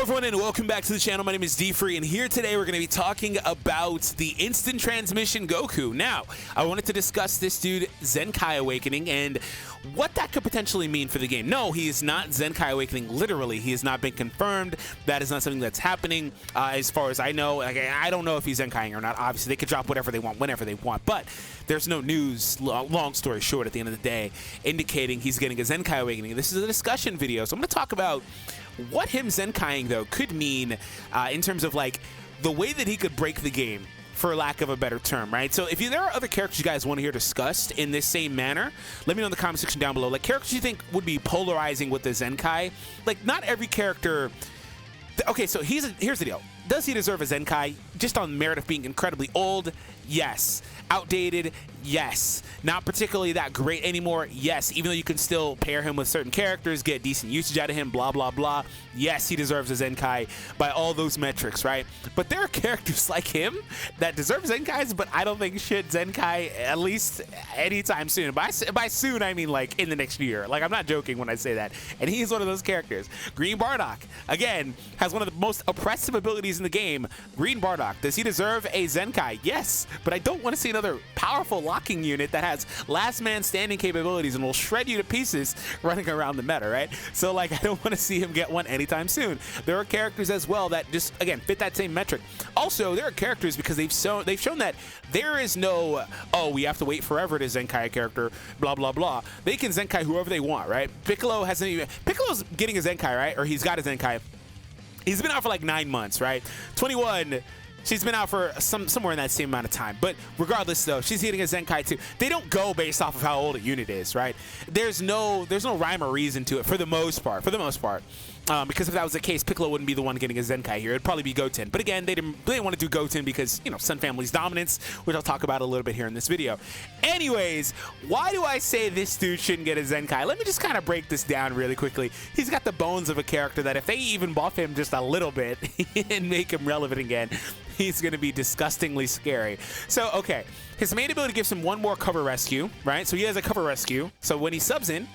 everyone, and welcome back to the channel. My name is DFree, and here today we're going to be talking about the instant transmission Goku. Now, I wanted to discuss this dude, Zenkai Awakening, and what that could potentially mean for the game. No, he is not Zenkai Awakening literally. He has not been confirmed. That is not something that's happening as far as I know. Like, I don't know if he's Zenkaiing or not. Obviously, they could drop whatever they want whenever they want, but there's no news, long story short, at the end of the day, indicating he's getting a Zenkai Awakening. This is a discussion video, so I'm going to talk about what him Zenkaiing, though, could mean in terms of, like, the way that he could break the game, for lack of a better term, right? So if there are other characters you guys want to hear discussed in this same manner, let me know in the comment section down below. Like, characters you think would be polarizing with the Zenkai. Like, not every character... Okay, so here's the deal. Does he deserve a Zenkai just on merit of being incredibly old? Yes. Outdated? Yes. Not particularly that great anymore? Yes. Even though you can still pair him with certain characters, get decent usage out of him, blah, blah, blah. Yes, he deserves a Zenkai by all those metrics, right? But there are characters like him that deserve Zenkais, but I don't think should Zenkai at least anytime soon. By soon, I mean like in the next year. Like, I'm not joking when I say that. And he's one of those characters. Green Bardock, again, has one of the most oppressive abilities in the game. Green Bardock, does he deserve a Zenkai? Yes, but I don't want to see another powerful locking unit that has last man standing capabilities and will shred you to pieces running around the meta, right? So, like, I don't want to see him get one anytime soon. There are characters as well that just, again, fit that same metric. Also, there are characters, because they've shown that there is no, oh, we have to wait forever to Zenkai a character, blah, blah, blah. They can Zenkai whoever they want, right? Piccolo's getting a Zenkai, right? Or he's got a Zenkai. He's been out for like 9 months, right? 21, she's been out for somewhere in that same amount of time. But regardless, though, she's getting a Zenkai too. They don't go based off of how old a unit is, right? There's no rhyme or reason to it for the most part. Because if that was the case, Piccolo wouldn't be the one getting a Zenkai here. It'd probably be Goten. But again, they didn't want to do Goten because, you know, Sun Family's dominance, which I'll talk about a little bit here in this video. Anyways, why do I say this dude shouldn't get a Zenkai? Let me just kind of break this down really quickly. He's got the bones of a character that if they even buff him just a little bit and make him relevant again, he's going to be disgustingly scary. So, okay, his main ability gives him one more cover rescue, right? So he has a cover rescue. So when he subs in,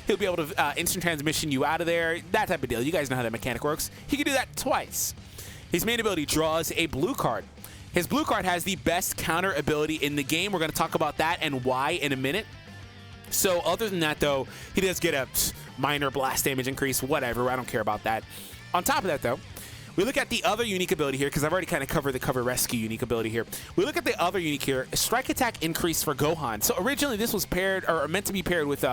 he'll be able to instant transmission you out of there, that type of deal. You guys know how that mechanic works. He can do that twice. His main ability draws a blue card. His blue card has the best counter ability in the game. We're going to talk about that and why in a minute. So other than that, though, he does get a minor blast damage increase, whatever. I don't care about that. On top of that, though, we look at the other unique ability here, because I've already kind of covered the cover rescue unique ability here. We look at the other unique here, strike attack increase for Gohan. So originally this was paired, or meant to be paired with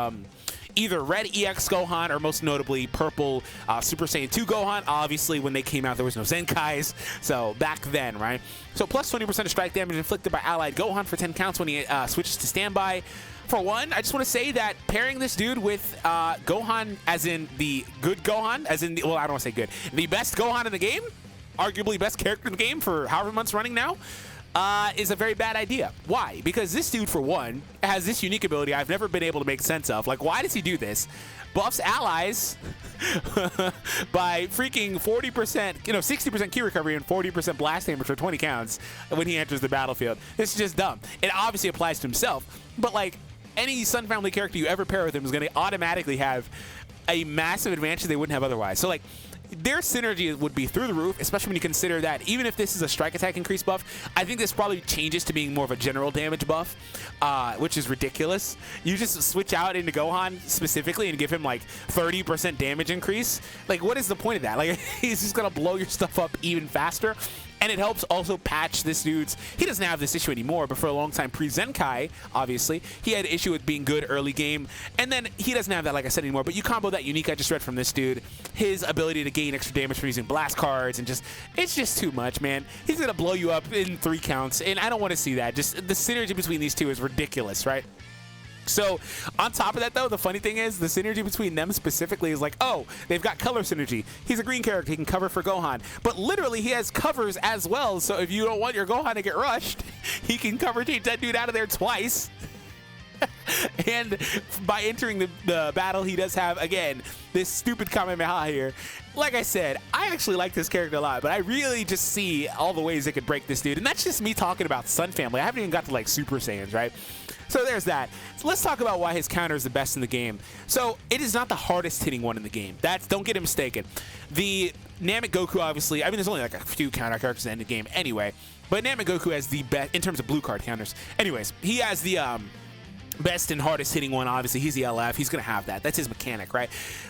either Red EX Gohan or most notably Purple Super Saiyan 2 Gohan. Obviously, when they came out, there was no Zenkais, so back then, right? So plus 20% of strike damage inflicted by allied Gohan for 10 counts when he switches to standby. For one, I just want to say that pairing this dude with Gohan, as in the good Gohan, as in, well, I don't want to say good, the best Gohan in the game, arguably best character in the game for however months running now, is a very bad idea. Why? Because this dude, for one, has this unique ability I've never been able to make sense of. Like, why does he do this? Buffs allies by freaking 40%, 60% Ki recovery and 40% blast damage for 20 counts when he enters the battlefield. This is just dumb. It obviously applies to himself, but, like, any Sun Family character you ever pair with him is going to automatically have a massive advantage they wouldn't have otherwise. So, like, their synergy would be through the roof, especially when you consider that even if this is a strike attack increase buff, I think this probably changes to being more of a general damage buff, which is ridiculous. You just switch out into Gohan specifically and give him like 30% damage increase. Like, what is the point of that? Like, he's just going to blow your stuff up even faster. And it helps also patch this dude's... He doesn't have this issue anymore, but for a long time pre-Zenkai, obviously, he had an issue with being good early game. And then he doesn't have that, like I said, anymore. But you combo that unique I just read from this dude, his ability to gain extra damage from using blast cards, and just... It's just too much, man. He's going to blow you up in 3 counts, and I don't want to see that. Just the synergy between these two is ridiculous, right? So, on top of that, though, the funny thing is the synergy between them specifically is like, oh, they've got color synergy. He's a green character. He can cover for Gohan. But literally, he has covers as well. So, if you don't want your Gohan to get rushed, he can cover change that dude out of there twice. And by entering the battle, he does have, again, this stupid Kamehameha here. Like I said, I actually like this character a lot, but I really just see all the ways they could break this dude. And that's just me talking about Sun Family. I haven't even got to, like, Super Saiyans, right? So there's that. So let's talk about why his counter is the best in the game. So it is not the hardest hitting one in the game. Don't get it mistaken. The Namek Goku, obviously, I mean, there's only like a few counter characters in the game anyway, but Namek Goku has the best in terms of blue card counters. Anyways, he has the best and hardest hitting one. Obviously, he's the LF. He's going to have that. That's his mechanic, right?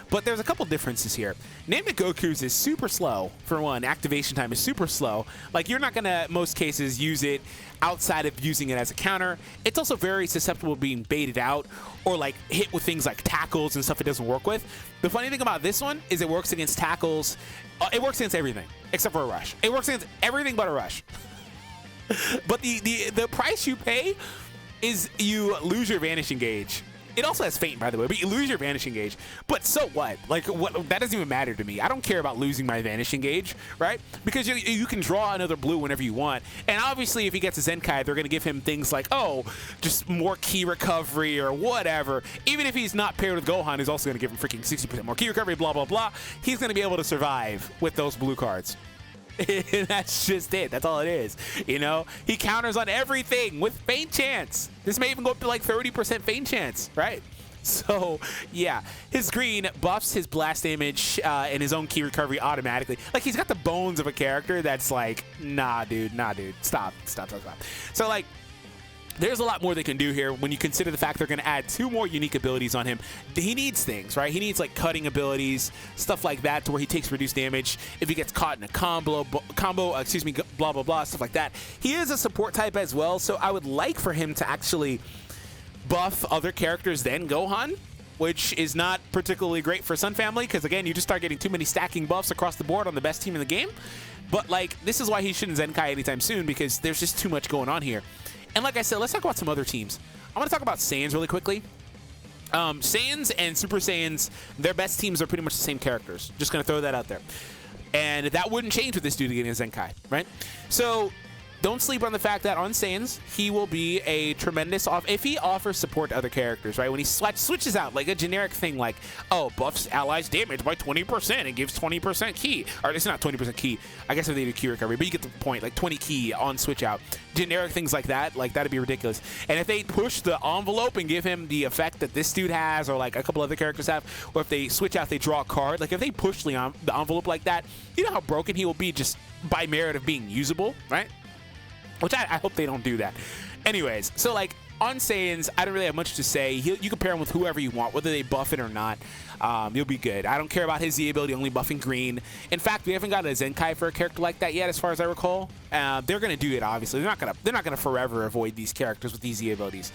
But there's a couple differences here. Namek Goku's is super slow. For one, activation time is super slow. Like, you're not going to, most cases, use it outside of using it as a counter. It's also very susceptible to being baited out or, like, hit with things like tackles and stuff it doesn't work with. The funny thing about this one is it works against tackles. It works against everything except for a rush. It works against everything but a rush. But the price you pay is you lose your Vanishing Gauge. It also has Feint, by the way, but you lose your Vanishing Gauge. But so what? Like, what? That doesn't even matter to me. I don't care about losing my Vanishing Gauge, right? Because you can draw another blue whenever you want. And obviously, if he gets a Zenkai, they're going to give him things like, oh, just more ki recovery or whatever. Even if he's not paired with Gohan, he's also going to give him freaking 60% more ki recovery, blah, blah, blah. He's going to be able to survive with those blue cards. That's just it. That's all it is. You know, he counters on everything with Feint Chance. This may even go up to like 30% Feint Chance, right? So, yeah, his green buffs his blast damage and his own ki recovery automatically. Like, he's got the bones of a character that's like, nah, dude, stop. So, like, there's a lot more they can do here when you consider the fact they're going to add 2 more unique abilities on him. He needs things, right? He needs like cutting abilities, stuff like that, to where he takes reduced damage if he gets caught in a combo, blah, blah, blah, stuff like that. He is a support type as well, so I would like for him to actually buff other characters than Gohan, which is not particularly great for Sun Family, because again, you just start getting too many stacking buffs across the board on the best team in the game. But like, this is why he shouldn't Zenkai anytime soon, because there's just too much going on here. And like I said, let's talk about some other teams. I want to talk about Saiyans really quickly. Saiyans and Super Saiyans, their best teams are pretty much the same characters. Just going to throw that out there. And that wouldn't change with this dude getting a Zenkai, right? So don't sleep on the fact that on Saiyans, he will be a tremendous if he offers support to other characters, right? When he switches out like a generic thing like, oh, buffs allies damage by 20% and gives 20% ki. Or it's not 20% ki. I guess if they do ki recovery, but you get the point. Like 20 ki on switch out. Generic things like that, like that'd be ridiculous. And if they push the envelope and give him the effect that this dude has, or like a couple other characters have, or if they switch out, they draw a card. Like if they push the envelope like that, you know how broken he will be just by merit of being usable, right? Which I hope they don't do that. Anyways, so like on Saiyans, I don't really have much to say. You can pair him with whoever you want, whether they buff it or not. You'll be good. I don't care about his Z ability only buffing green. In fact, we haven't got a Zenkai for a character like that yet, as far as I recall. They're gonna do it, obviously. They're not gonna forever avoid these characters with these Z abilities.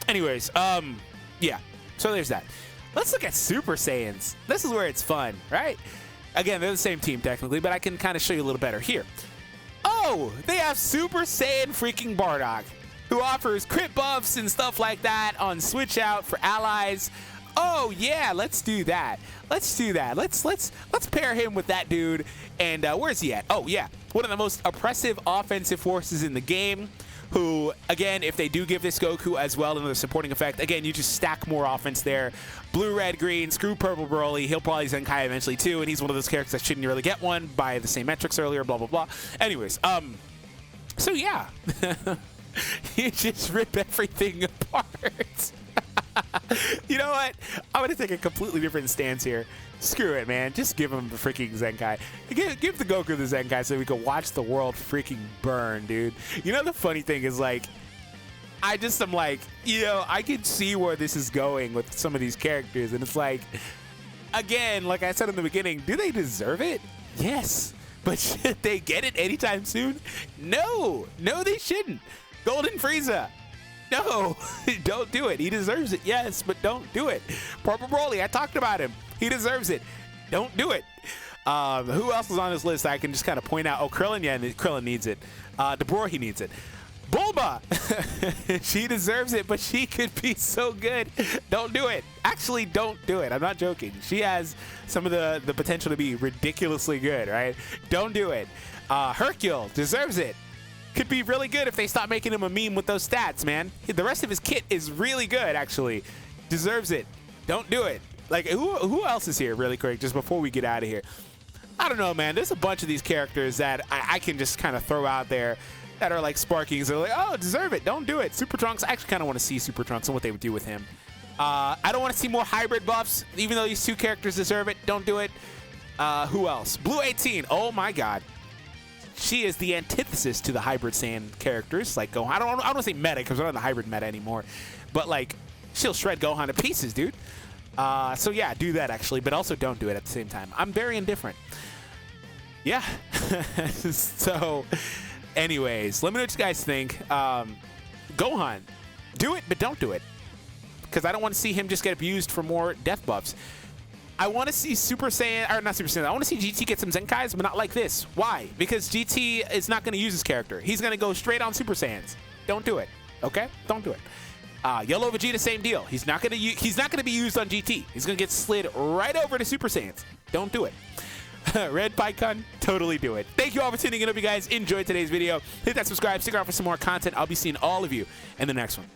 Anyways, yeah. So there's that. Let's look at Super Saiyans. This is where it's fun, right? Again, they're the same team technically, but I can kind of show you a little better here. Oh, they have Super Saiyan freaking Bardock, who offers crit buffs and stuff like that on switch out for allies. Oh yeah, let's do that. Let's pair him with that dude. And where's he at? Oh yeah, one of the most oppressive offensive forces in the game. Who, again, if they do give this Goku as well another supporting effect, again, you just stack more offense there. Blue, red, green, screw purple Broly. He'll probably Zenkai eventually too, and he's one of those characters that shouldn't really get one by the same metrics earlier, blah, blah, blah. Anyways, so yeah. You just rip everything apart. You know what? I'm going to take a completely different stance here. Screw it, man. Just give him the freaking Zenkai. Give the Goku the Zenkai so we can watch the world freaking burn, dude. You know, the funny thing is, like, I'm like, you know, I can see where this is going with some of these characters. And it's like, again, like I said in the beginning, do they deserve it? Yes. But should they get it anytime soon? No. No, they shouldn't. Golden Frieza. No, don't do it. He deserves it, yes, but don't do it. Purple Broly, I talked about him. He deserves it. Don't do it. Who else is on this list I can just kind of point out? Oh, Krillin, yeah, Krillin needs it. DeBroy, he needs it. Bulma, she deserves it, but she could be so good. Don't do it. Actually, don't do it. I'm not joking. She has some of the potential to be ridiculously good, right? Don't do it. Hercule deserves it. Could be really good if they stop making him a meme with those stats, man. The rest of his kit is really good, actually. Deserves it. Don't do it. Like, who else is here really quick, just before we get out of here? I don't know, man. There's a bunch of these characters that I can just kind of throw out there that are like Sparkings. They're like, oh, deserve it. Don't do it. Super Trunks. I actually kind of want to see Super Trunks and what they would do with him. I don't want to see more hybrid buffs, even though these two characters deserve it. Don't do it. Who else? Blue 18. Oh my God. She is the antithesis to the hybrid Saiyan characters like Gohan. I don't want to say meta because we're not in the hybrid meta anymore, but like she'll shred Gohan to pieces, dude. So yeah, do that actually, but also don't do it at the same time. I'm very indifferent. Yeah. So, anyways, let me know what you guys think. Gohan, do it, but don't do it, because I don't want to see him just get abused for more death buffs. I want to see Super Saiyan, or not Super Saiyan, I want to see GT get some Zenkais, but not like this. Why? Because GT is not going to use his character. He's going to go straight on Super Saiyans. Don't do it, okay? Don't do it. Yellow Vegeta, same deal. He's not going to be used on GT. He's going to get slid right over to Super Saiyans. Don't do it. Red Pycon, totally do it. Thank you all for tuning in. Hope you guys enjoyed today's video. Hit that subscribe, stick around for some more content. I'll be seeing all of you in the next one.